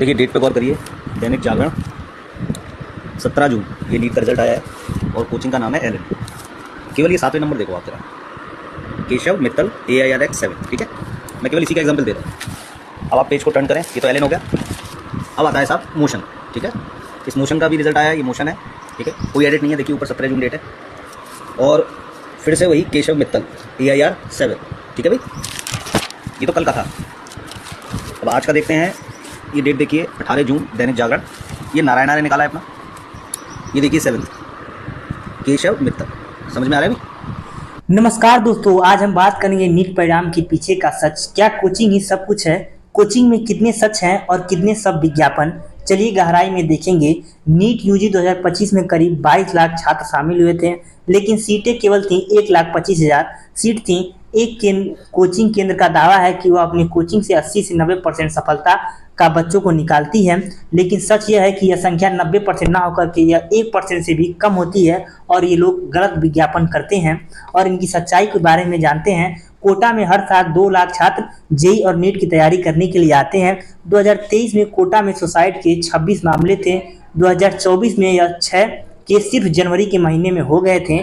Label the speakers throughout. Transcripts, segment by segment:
Speaker 1: देखिए डेट पे गौर करिए, दैनिक जागरण 17 जून ये नीट का रिजल्ट आया है और कोचिंग का नाम है एलन। केवल ये 7वें नंबर देखो आप जरा, केशव मित्तल AIRX 7। ठीक है, मैं केवल इसी का एग्जाम्पल दे रहा हूँ। अब आप पेज को टर्न करें, ये तो एलन हो गया। अब आता है साहब मोशन। ठीक है, इस मोशन का भी रिजल्ट आया, ये मोशन है। ठीक है, कोई एडिट नहीं है, देखिए ऊपर 17 जून डेट है। और फिर से वही केशव मित्तल AIR 7। ठीक है भाई, ये तो कल का था। अब आज का देखते हैं, ये डेट देखिए 18 जून दैनिक जागरण, ये नारायणा ने निकाला है अपना। ये देखिए 7 केशव मित्तल। समझ में आ रहा है भाई?
Speaker 2: नमस्कार दोस्तों, आज हम बात करेंगे नीट परिणाम के पीछे का सच। क्या कोचिंग ही सब कुछ है? कोचिंग में कितने सच हैं और कितने सब विज्ञापन? चलिए गहराई में देखेंगे। नीट यूजी 2025 में करीब 22 लाख छात्र शामिल हुए थे, लेकिन सीटें केवल थी 1,25,000 सीट थी। एक कोचिंग केंद्र का दावा है कि वह अपनी कोचिंग से 80 से 90% सफलता का बच्चों को निकालती है, लेकिन सच यह है कि यह संख्या 90% ना होकर के यह 1% से भी कम होती है और ये लोग गलत विज्ञापन करते हैं। और इनकी सच्चाई के बारे में जानते हैं। कोटा में हर साल 2 लाख छात्र जेईई और नीट की तैयारी करने के लिए आते हैं। 2023 में कोटा में सुसाइड के 26 मामले थे। 2024 में यह 6 केस सिर्फ जनवरी के महीने में हो गए थे।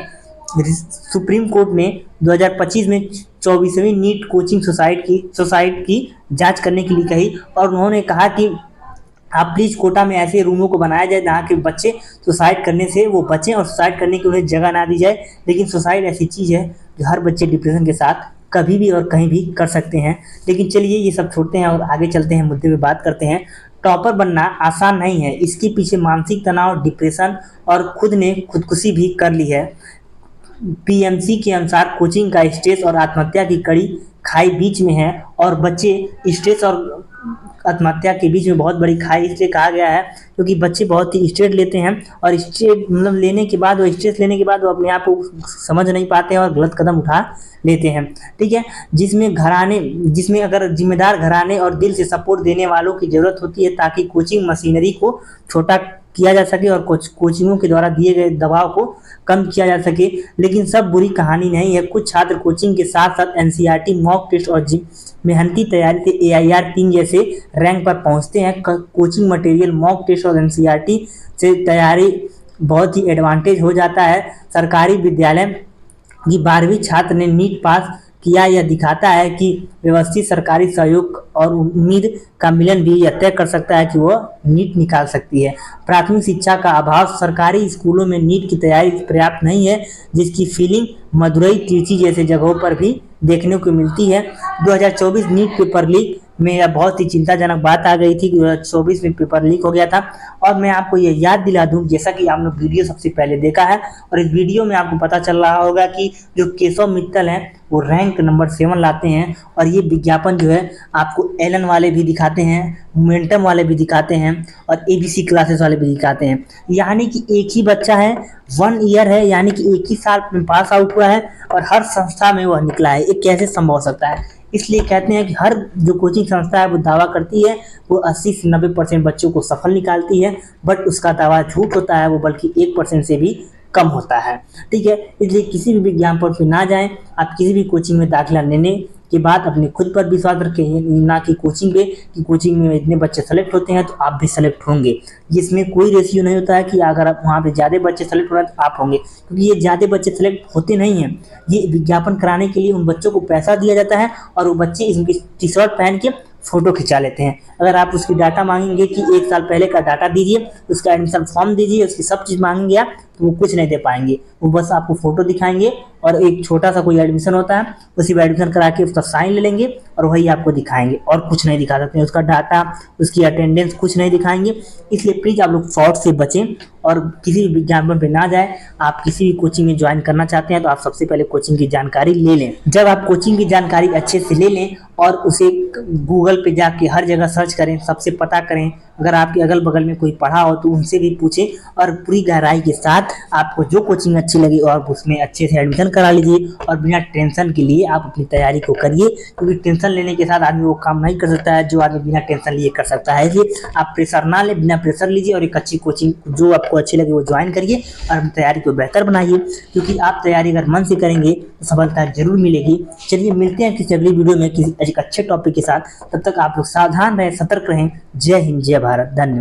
Speaker 2: सुप्रीम कोर्ट ने 2025 में 24वीं नीट कोचिंग सुसाइड की जांच करने के लिए कही और उन्होंने कहा कि आप प्लीज कोटा में ऐसे रूमों को बनाया जाए जहाँ के बच्चे सुसाइड करने से वो बचें और सुसाइड करने की उन्हें जगह ना दी जाए। लेकिन सुसाइड ऐसी चीज़ है जो हर बच्चे डिप्रेशन के साथ कभी भी और कहीं भी कर सकते हैं। लेकिन चलिए ये सब छोड़ते हैं और आगे चलते हैं, मुद्दे पे बात करते हैं। टॉपर बनना आसान नहीं है, इसके पीछे मानसिक तनाव, डिप्रेशन और खुद ने खुदकुशी भी कर ली है। PMC के अनुसार कोचिंग का स्ट्रेस और आत्महत्या की कड़ी खाई बीच में है और बच्चे स्ट्रेस और आत्महत्या के बीच में बहुत बड़ी खाई इसलिए कहा गया है क्योंकि बच्चे बहुत ही स्ट्रेस लेते हैं और स्ट्रेस लेने के बाद वो अपने आप को समझ नहीं पाते हैं और गलत कदम उठा लेते हैं। ठीक है, जिसमें अगर जिम्मेदार घराने और दिल से सपोर्ट देने वालों की ज़रूरत होती है ताकि कोचिंग मशीनरी को छोटा किया जा सके और कोचिंगों के द्वारा दिए गए दबाव को कम किया जा सके। लेकिन सब बुरी कहानी नहीं है। कुछ छात्र कोचिंग के साथ साथ NCERT मॉक टेस्ट और मेहनती तैयारी से AIR 3 जैसे रैंक पर पहुंचते हैं। कोचिंग मटेरियल, मॉक टेस्ट और NCERT से तैयारी बहुत ही एडवांटेज हो जाता है। सरकारी विद्यालय की 12वीं छात्र ने नीट पास किया, यह दिखाता है कि व्यवस्थित सरकारी सहयोग और उम्मीद का मिलन भी यह तय कर सकता है कि वह नीट निकाल सकती है। प्राथमिक शिक्षा का अभाव, सरकारी स्कूलों में नीट की तैयारी पर्याप्त नहीं है, जिसकी फीलिंग मदुरई, त्रिची जैसे जगहों पर भी देखने को मिलती है। 2024 नीट पेपर लीक में यह बहुत ही चिंताजनक बात आ गई थी कि 2024 में पेपर लीक हो गया था। और मैं आपको ये याद दिला दूं, जैसा कि आपने वीडियो सबसे पहले देखा है और इस वीडियो में आपको पता चल रहा होगा कि जो केशव मित्तल हैं वो रैंक नंबर 7 लाते हैं। और ये विज्ञापन जो है आपको एलन वाले भी दिखाते हैं, मोमेंटम वाले भी दिखाते हैं और ABC क्लासेस वाले भी दिखाते हैं। यानी कि एक ही बच्चा है, 1 ईयर है, यानी कि एक ही साल में पास आउट हुआ है और हर संस्था में वह निकला है। ये कैसे संभव हो सकता है? इसलिए कहते हैं कि हर जो कोचिंग संस्था है वो दावा करती है वो 80 से 90% बच्चों को सफल निकालती है, बट उसका दावा झूठ होता है, वो बल्कि 1% से भी कम होता है। ठीक है, इसलिए किसी भी विज्ञापन पर ना जाएं। आप किसी भी कोचिंग में दाखिला लेने के बाद अपने खुद पर विश्वास रखें, ना कि कोचिंग पे कि कोचिंग में इतने बच्चे सेलेक्ट होते हैं तो आप भी सेलेक्ट होंगे। जिसमें कोई रेशियो नहीं होता है कि अगर आप वहाँ पे ज़्यादा बच्चे सेलेक्ट हो रहे हैं तो आप होंगे, क्योंकि ये ज़्यादा बच्चे सेलेक्ट होते नहीं हैं। ये विज्ञापन कराने के लिए उन बच्चों को पैसा दिया जाता है और वो बच्चे इसकी टी-शर्ट पहन के फ़ोटो खिंचा लेते हैं। अगर आप उसकी डाटा मांगेंगे कि 1 साल पहले का डाटा दीजिए, उसका एडमिशन फॉर्म दीजिए, उसकी सब चीज़ मांगेंगे आप, तो वो कुछ नहीं दे पाएंगे। वो बस आपको फ़ोटो दिखाएंगे और एक छोटा सा कोई एडमिशन होता है, उसी में एडमिशन करा के उसका साइन ले लेंगे और वही आपको दिखाएंगे और कुछ नहीं दिखा सकते हैं। उसका डाटा, उसकी अटेंडेंस कुछ नहीं दिखाएंगे। इसलिए प्लीज़ आप लोग फ्रॉड से बचें और किसी भी विज्ञापन पे ना जाएं। आप किसी भी कोचिंग में ज्वाइन करना चाहते हैं तो आप सबसे पहले कोचिंग की जानकारी ले लें। जब आप कोचिंग की जानकारी अच्छे से ले लें और उसे गूगल पे जाके हर जगह सर्च करें, सबसे पता करें, अगर आपके अगल बगल में कोई पढ़ा हो तो उनसे भी पूछें और पूरी गहराई के साथ आपको जो कोचिंग अच्छी लगी और उसमें अच्छे से एडमिशन करा लीजिए और बिना टेंशन के लिए आप अपनी तैयारी को करिए, क्योंकि टेंशन लेने के साथ आदमी वो काम नहीं कर सकता है जो आदमी बिना टेंशन लिए कर सकता है। इसलिए आप प्रेशर ना ले, बिना प्रेशर लीजिए और एक अच्छी कोचिंग जो आपको अच्छी लगे वो ज्वाइन करिए और अपनी तैयारी को बेहतर बनाइए, क्योंकि आप तैयारी अगर मन से करेंगे तो सफलता जरूर मिलेगी। चलिए मिलते हैं किसी अगली वीडियो में किसी एक अच्छे टॉपिक के साथ। तब तक आप लोग सावधान रहें, सतर्क रहें। जय हिंद, जय भारत। भारत। धन्यवाद।